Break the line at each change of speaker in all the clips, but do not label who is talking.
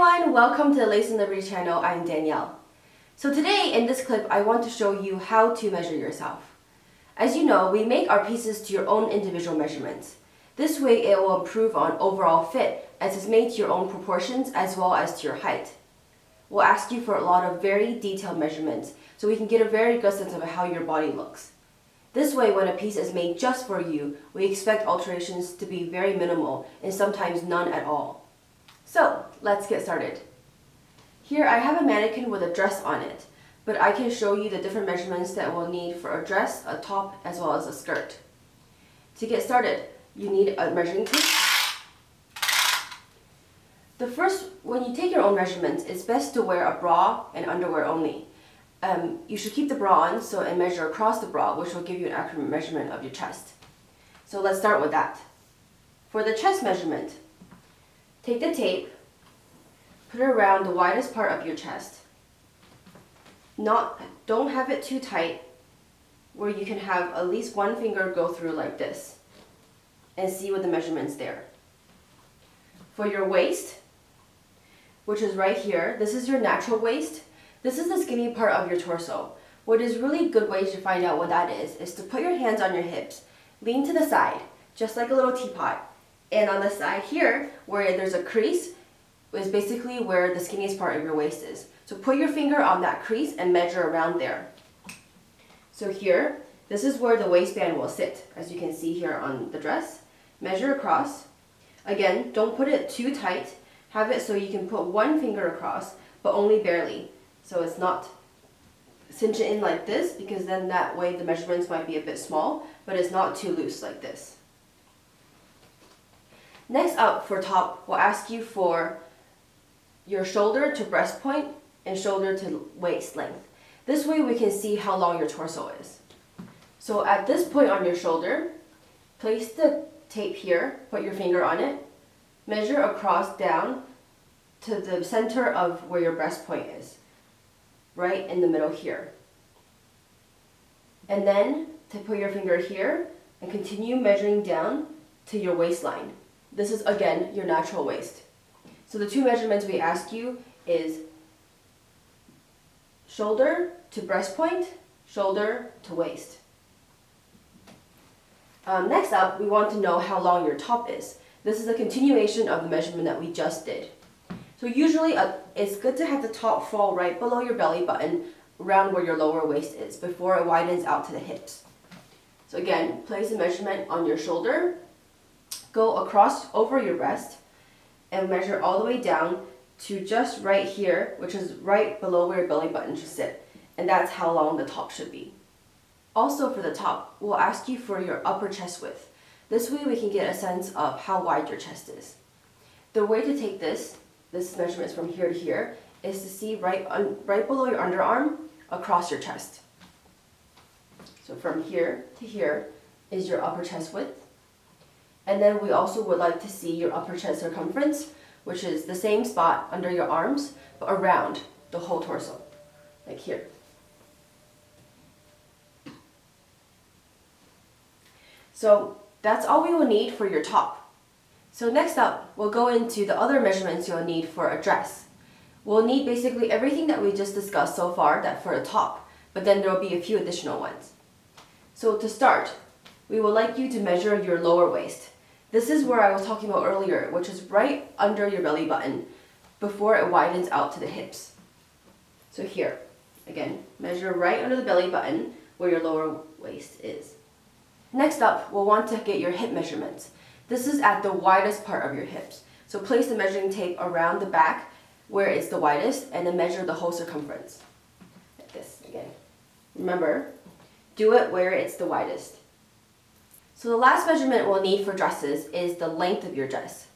everyone, welcome to the Lace and Liberty channel. I'm Danielle. So today in this clip I want to show you how to measure yourself. As you know, we make our pieces to your own individual measurements. This way it will improve on overall fit as it's made to your own proportions as well as to your height. We'll ask you for a lot of very detailed measurements so we can get a very good sense of how your body looks. This way, when a piece is made just for you, we expect alterations to be very minimal and sometimes none at all. So, let's get started. Here I have a mannequin with a dress on it, but I can show you the different measurements that we'll need for a dress, a top, as well as a skirt. To get started, you need a measuring tape. When you take your own measurements, it's best to wear a bra and underwear only. You should keep the bra on and measure across the bra, which will give you an accurate measurement of your chest. So let's start with that. For the chest measurement, take the tape, put it around the widest part of your chest. Don't have it too tight, where you can have at least one finger go through like this, and see what the measurement's there. For your waist, which is right here, this is your natural waist. This is the skinny part of your torso. What is really good way to find out what that is to put your hands on your hips, lean to the side, just like a little teapot. And on the side here, where there's a crease, is basically where the skinniest part of your waist is. So put your finger on that crease and measure around there. So here, this is where the waistband will sit, as you can see here on the dress. Measure across. Again, don't put it too tight. Have it so you can put one finger across, but only barely. So it's not cinch it in like this, because then that way the measurements might be a bit small, but it's not too loose like this. Next up, for top, we'll ask you for your shoulder to breast point and shoulder to waist length. This way we can see how long your torso is. So at this point on your shoulder, place the tape here, put your finger on it, measure across down to the center of where your breast point is, right in the middle here. And then to put your finger here and continue measuring down to your waistline. This is again your natural waist. So the two measurements we ask you is shoulder to breast point, shoulder to waist. Next up, we want to know how long your top is. This is a continuation of the measurement that we just did. So usually it's good to have the top fall right below your belly button, around where your lower waist is, before it widens out to the hips. So again, place a measurement on your shoulder, go across over your breast, and measure all the way down to just right here, which is right below where your belly button should sit. And that's how long the top should be. Also for the top, we'll ask you for your upper chest width. This way we can get a sense of how wide your chest is. The way to take this measurement is from here to here, is to see right below your underarm across your chest. So from here to here is your upper chest width. And then we also would like to see your upper chest circumference, which is the same spot under your arms, but around the whole torso, like here. So that's all we will need for your top. So next up, we'll go into the other measurements you'll need for a dress. We'll need basically everything that we just discussed so far that for a top, but then there will be a few additional ones. So to start, we would like you to measure your lower waist. This is where I was talking about earlier, which is right under your belly button before it widens out to the hips. So here, again, measure right under the belly button where your lower waist is. Next up, we'll want to get your hip measurements. This is at the widest part of your hips. So place the measuring tape around the back where it's the widest and then measure the whole circumference. Like this again. Remember, do it where it's the widest. So the last measurement we'll need for dresses is the length of your dress.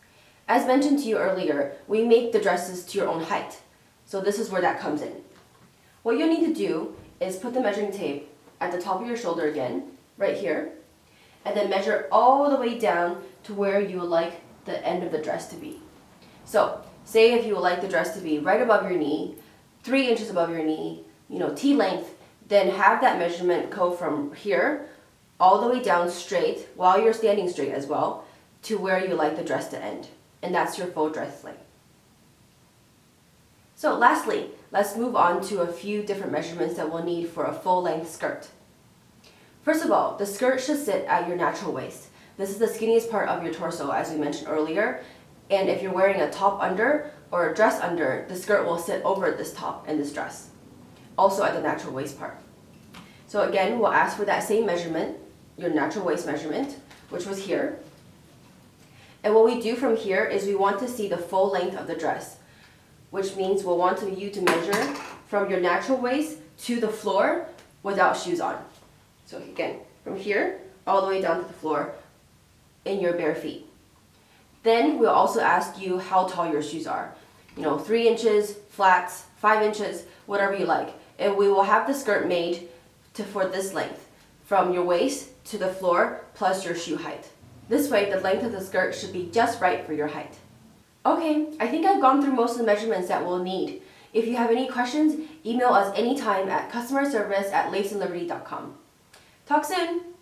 As mentioned to you earlier, we make the dresses to your own height. So this is where that comes in. What you'll need to do is put the measuring tape at the top of your shoulder again, right here, and then measure all the way down to where you would like the end of the dress to be. So, say if you would like the dress to be right above your knee, 3 inches above your knee, T length, then have that measurement go from here all the way down straight, while you're standing straight as well, to where you like the dress to end. And that's your full dress length. So lastly, let's move on to a few different measurements that we'll need for a full-length skirt. First of all, the skirt should sit at your natural waist. This is the skinniest part of your torso, as we mentioned earlier, and if you're wearing a top under or a dress under, the skirt will sit over this top and this dress, also at the natural waist part. So again, we'll ask for that same measurement, your natural waist measurement, which was here. And what we do from here is we want to see the full length of the dress, which means we'll want you to measure from your natural waist to the floor without shoes on. So again, from here all the way down to the floor in your bare feet. Then we'll also ask you how tall your shoes are. 3 inches, flats, 5 inches, whatever you like. And we will have the skirt made for this length, from your waist to the floor plus your shoe height. This way, the length of the skirt should be just right for your height. Okay, I think I've gone through most of the measurements that we'll need. If you have any questions, email us anytime at customerservice@laceandliberty.com. Talk soon!